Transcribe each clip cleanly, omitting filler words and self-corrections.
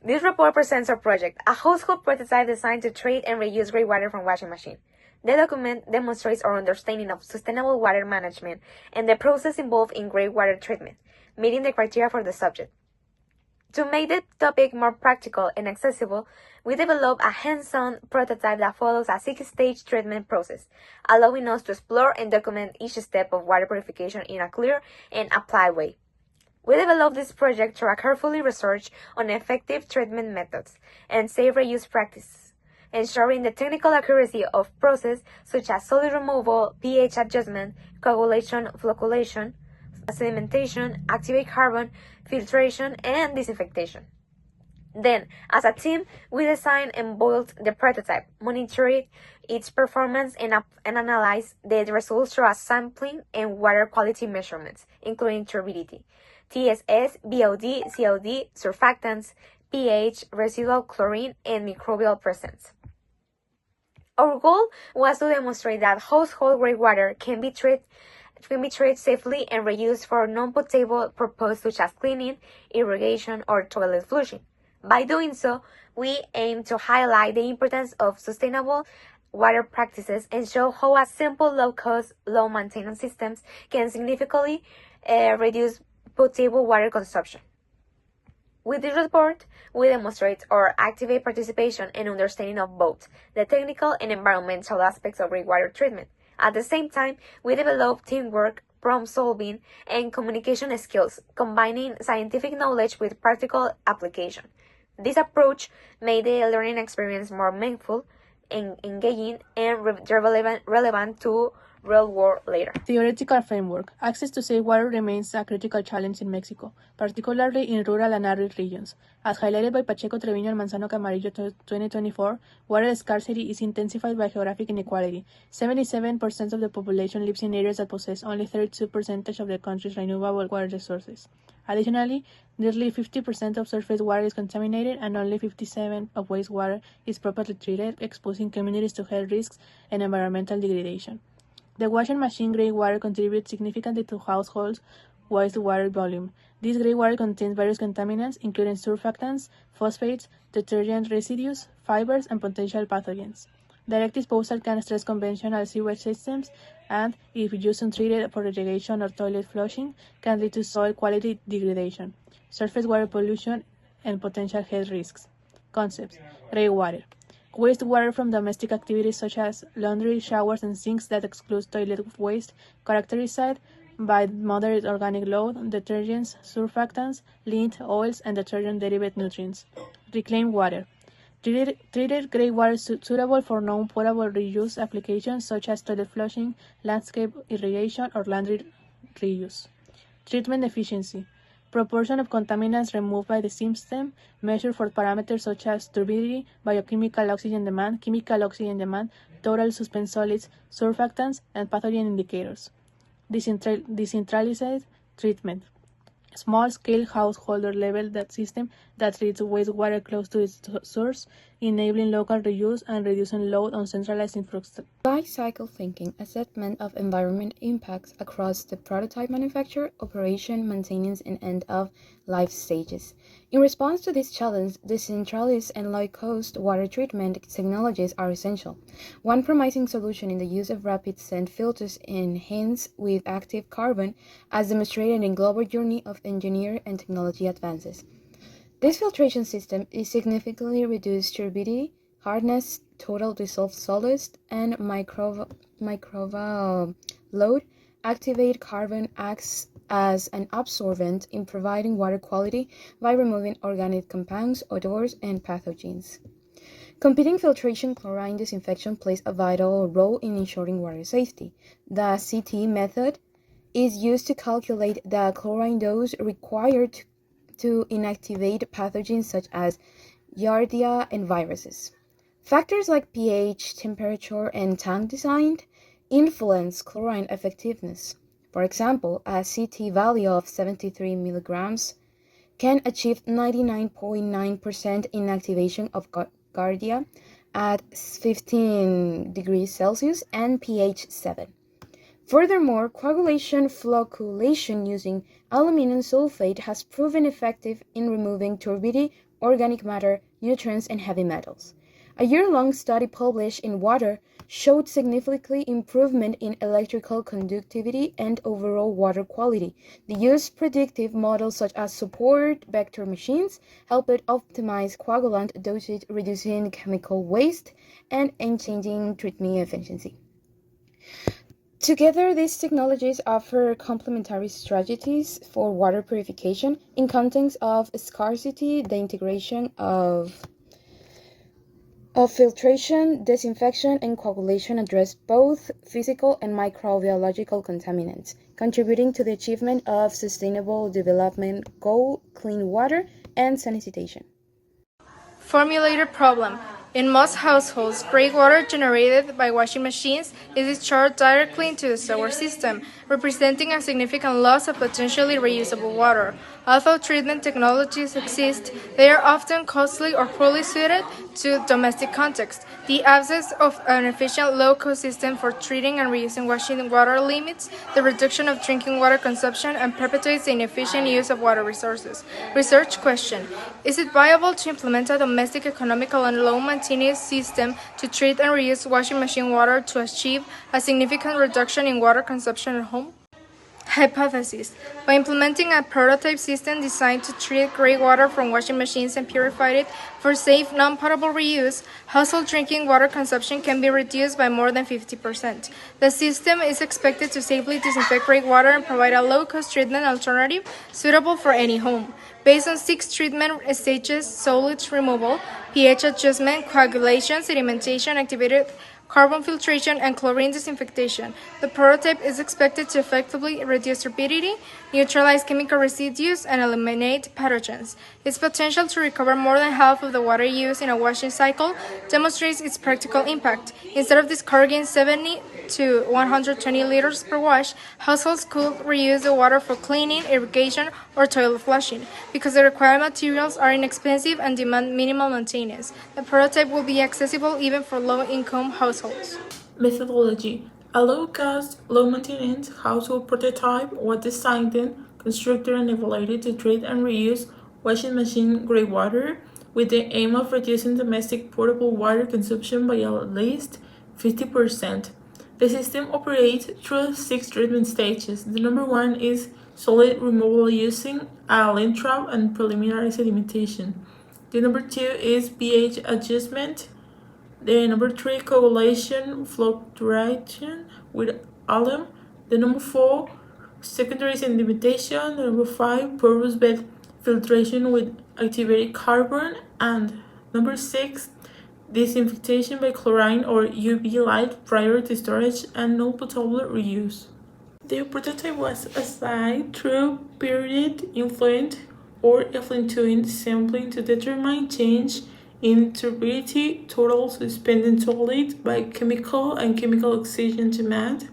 This report presents our project, a household prototype designed to treat and reuse gray water from washing machine. The document demonstrates our understanding of sustainable water management and the process involved in gray water treatment, meeting the criteria for the subject. To make the topic more practical and accessible, we developed a hands-on prototype that follows a 6-stage treatment process, allowing us to explore and document each step of water purification in a clear and applied way. We developed this project through a carefully research on effective treatment methods and safe reuse practices, ensuring the technical accuracy of process such as solid removal, pH adjustment, coagulation, flocculation, sedimentation, activate carbon, filtration, and disinfectation. Then, as a team, we designed and built the prototype, monitored its performance, and analyzed the results through a sampling and water quality measurements, including turbidity, TSS, BOD, COD, surfactants, pH, residual chlorine, and microbial presence. Our goal was to demonstrate that household grade water can be treated safely and reused for non-potable purposes such as cleaning, irrigation, or toilet flushing. By doing so, we aim to highlight the importance of sustainable water practices and show how a simple, low-cost, low-maintenance systems can significantly reduce potable water consumption. With this report, we demonstrate our active participation and understanding of both the technical and environmental aspects of water treatment. At the same time, we develop teamwork, problem-solving, and communication skills, combining scientific knowledge with practical application. This approach made the learning experience more meaningful, engaging, and relevant to real world later. Theoretical framework. Access to safe water remains a critical challenge in Mexico, particularly in rural and arid regions. As highlighted by Pacheco Treviño and Manzano Camarillo 2024, water scarcity is intensified by geographic inequality. 77% of the population lives in areas that possess only 32% of the country's renewable water resources. Additionally, nearly 50% of surface water is contaminated and only 57% of wastewater is properly treated, exposing communities to health risks and environmental degradation. The washing machine gray water contributes significantly to households' wastewater volume. This gray water contains various contaminants, including surfactants, phosphates, detergent residues, fibers, and potential pathogens. Direct disposal can stress conventional sewage systems and, if used untreated for irrigation or toilet flushing, can lead to soil quality degradation, surface water pollution, and potential health risks. Concepts: gray water. Wastewater from domestic activities such as laundry, showers, and sinks that excludes toilet waste, characterized by moderate organic load, detergents, surfactants, lint, oils, and detergent-derived nutrients. Reclaimed water. Treated gray water suitable for non-potable reuse applications such as toilet flushing, landscape irrigation, or laundry reuse. Treatment efficiency. Proportion of contaminants removed by the system, measured for parameters such as turbidity, biochemical oxygen demand, chemical oxygen demand, total suspended solids, surfactants, and pathogen indicators. Decentralized treatment. Small-scale householder-level system that treats wastewater close to its source, enabling local reuse and reducing load on centralized infrastructure. Life cycle thinking, assessment of environment impacts across the prototype manufacture, operation, maintenance, and end-of-life stages. In response to this challenge, decentralized and low-cost water treatment technologies are essential. One promising solution is the use of rapid scent filters enhanced with active carbon, as demonstrated in global journey of engineering and technology advances. This filtration system is significantly reduced turbidity, hardness, total dissolved solids, and microbial load. Activate carbon acts as an absorbent in providing water quality by removing organic compounds, odors, and pathogens. Competing filtration chlorine disinfection plays a vital role in ensuring water safety. The CT method is used to calculate the chlorine dose required to inactivate pathogens such as Giardia and viruses. Factors like pH, temperature, and tank design influence chlorine effectiveness. For example, a CT value of 73 milligrams can achieve 99.9% inactivation of Giardia at 15 degrees Celsius and pH 7. Furthermore, coagulation flocculation using aluminum sulfate has proven effective in removing turbidity organic matter, nutrients, and heavy metals. A year-long study published in Water showed significantly improvement in electrical conductivity and overall water quality. The use predictive models such as support vector machines helped optimize coagulant dosage, reducing chemical waste and changing treatment efficiency. Together, these technologies offer complementary strategies for water purification. In contexts of scarcity, the integration of filtration, disinfection, and coagulation address both physical and microbiological contaminants, contributing to the achievement of Sustainable Development Goal, clean water, and sanitation. Formulated problem. In most households, gray water generated by washing machines is discharged directly into the sewer system, representing a significant loss of potentially reusable water. Although treatment technologies exist, they are often costly or poorly suited to domestic contexts. The absence of an efficient low-cost system for treating and reusing washing water limits the reduction of drinking water consumption and perpetuates the inefficient use of water resources. Research question: is it viable to implement a domestic, economical, and low-maintenance system to treat and reuse washing machine water to achieve a significant reduction in water consumption at home? Hypothesis. By implementing a prototype system designed to treat gray water from washing machines and purify it for safe, non-potable reuse, household drinking water consumption can be reduced by more than 50%. The system is expected to safely disinfect gray water and provide a low-cost treatment alternative suitable for any home. Based on 6 treatment stages: solids removal, pH adjustment, coagulation, sedimentation, activated carbon filtration, and chlorine disinfection. The prototype is expected to effectively reduce turbidity, neutralize chemical residues, and eliminate pathogens. Its potential to recover more than half of the water used in a washing cycle demonstrates its practical impact. Instead of discarding 70 to 120 liters per wash, households could reuse the water for cleaning, irrigation, or toilet flushing. Because the required materials are inexpensive and demand minimal maintenance, the prototype will be accessible even for low-income households. Methodology. A low-cost, low-maintenance household prototype was designed, constructed, and evaluated to treat and reuse washing machine gray water with the aim of reducing domestic potable water consumption by at least 50%. The system operates through 6 treatment stages. The number 1 is solid removal using a lint trap and preliminary sedimentation. The number 2 is pH adjustment. The number 3, coagulation fluctuation with alum. The number 4, secondary sedimentation. The number 5, porous bed filtration with activated carbon. And number 6, disinfection by chlorine or UV light prior to storage and non-potable reuse. The prototype was assigned through period influent or effluent sampling to determine change in turbidity, total suspended solid by chemical and chemical oxygen demand,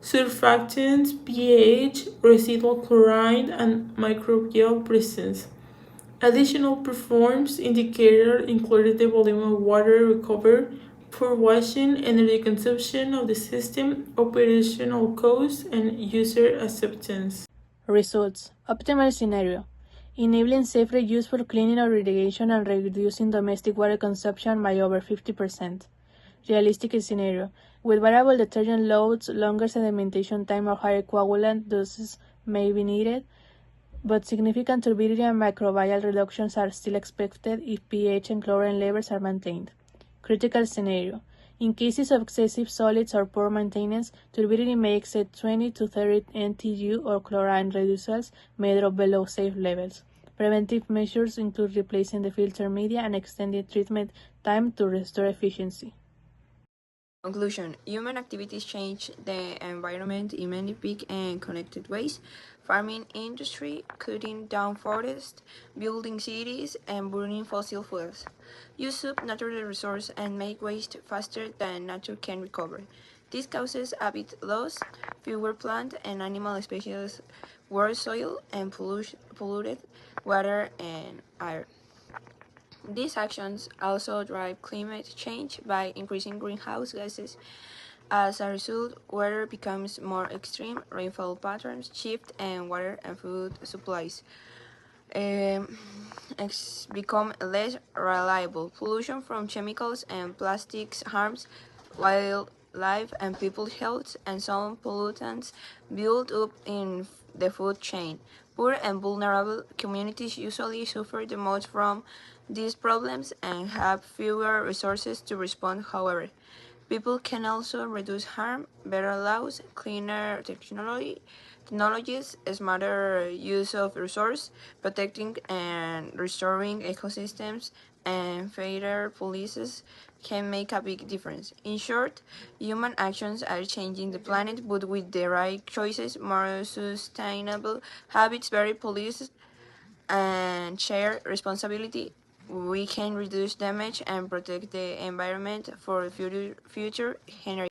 surfactants, pH, residual chlorine, and microbial presence. Additional performance indicators included the volume of water recovered for washing, energy consumption of the system, operational costs, and user acceptance. Results. Optimal scenario. Enabling safe reuse for cleaning or irrigation and reducing domestic water consumption by over 50%. Realistic scenario. With variable detergent loads, longer sedimentation time or higher coagulant doses may be needed, but significant turbidity and microbial reductions are still expected if pH and chlorine levels are maintained. Critical scenario. In cases of excessive solids or poor maintenance, turbidity may exceed 20 to 30 NTU or chlorine residuals may drop below safe levels. Preventive measures include replacing the filter media and extending treatment time to restore efficiency. Conclusion. Human activities change the environment in many big and connected ways. Farming industry, cutting down forests, building cities, and burning fossil fuels. Use up natural resources and make waste faster than nature can recover. This causes habitat loss, fewer plant and animal species, worse soil, and polluted water and air. These actions also drive climate change by increasing greenhouse gases. As a result, weather becomes more extreme, rainfall patterns shift, and water and food supplies become less reliable. Pollution from chemicals and plastics harms wildlife and people's health, and some pollutants build up in the food chain. Poor and vulnerable communities usually suffer the most from these problems and have fewer resources to respond. However, people can also reduce harm, better laws, cleaner technologies, smarter use of resources, protecting and restoring ecosystems, and fairer policies can make a big difference. In short, human actions are changing the planet, but with the right choices, more sustainable habits, better policies, and shared responsibility, we can reduce damage and protect the environment for future generations.